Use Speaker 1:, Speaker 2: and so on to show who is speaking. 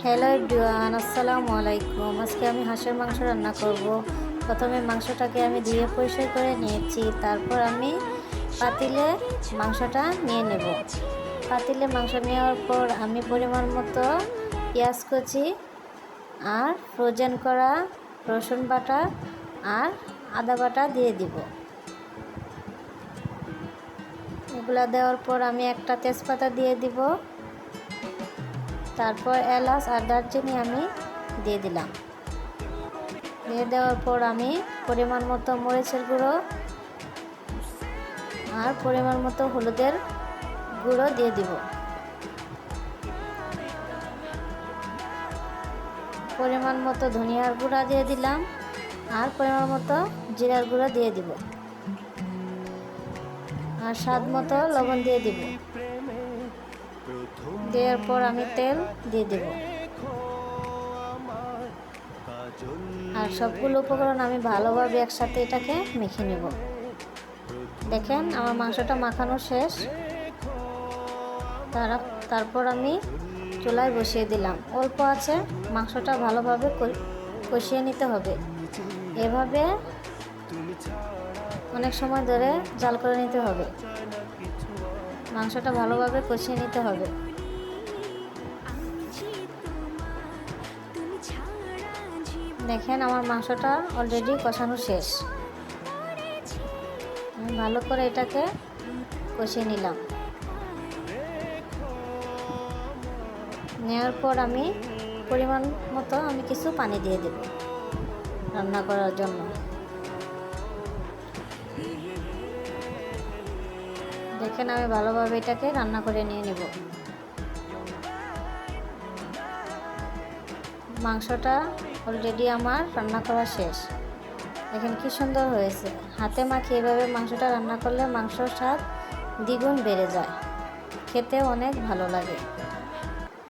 Speaker 1: Hello everyone, আসসালামু আলাইকুম। আজকে আমি হাঁসের মাংস রান্না করব। প্রথমে মাংসটাকে আমি ধুয়ে পরিষ্কার করে নিয়েছি। তারপর আমি পাতিলে মাংসটা নিয়ে নেব। পাতিলে মাংস নেওয়ার পর আমি পরিমাণ মতো পেঁয়াজ কুচি আর ফ্রোজেন করা রসুন বাটা আর আদা বাটা দিয়ে দিব। এগুলা দেওয়ার পর আমি একটা তেজপাতা দিয়ে দিব। তারপর এলাচ আর দারচিনি আমি দিয়ে দিলাম। দিয়ে দেওয়ার পর আমি পরিমাণ মতো মরিচের গুঁড়ো আর পরিমাণ মতো হলুদের গুঁড়ো দিয়ে দিব। পরিমাণ মতো ধনিয়ার গুঁড়া দিয়ে দিলাম আর পরিমাণ মতো জিরার গুঁড়ো দিয়ে দিব আর স্বাদ মতো লবণ দিয়ে দিব। দেওয়ার পর আমি তেল দিয়ে দেব আর সবগুলো উপকরণ আমি ভালোভাবে একসাথে এটাকে মেখে নেব। দেখেন আমার মাংসটা মাখানো শেষ। তারপর আমি চুলায় বসিয়ে দিলাম। অল্প আছে মাংসটা ভালোভাবে কষিয়ে নিতে হবে। এভাবে অনেক সময় ধরে জাল করে নিতে হবে। মাংসটা ভালোভাবে কষিয়ে নিতে হবে। দেখেন আমার মাংসটা অলরেডি কষানো শেষ। আমি ভালো করে এটাকে কষিয়ে নিলাম। নেওয়ার পর আমি পরিমাণ মতো আমি কিছু পানি দিয়ে দেব রান্না করার জন্য। দেখেন আমি ভালোভাবে এটাকে রান্না করে নিয়ে নেব। মাংসটা অলরেডি আমার রান্না করা শেষ। দেখেন কি সুন্দর হয়েছে। হাতে মাখিয়ে এভাবে মাংসটা রান্না করলে মাংসর স্বাদ দ্বিগুণ বেড়ে যায়। খেতে অনেক ভালো লাগে।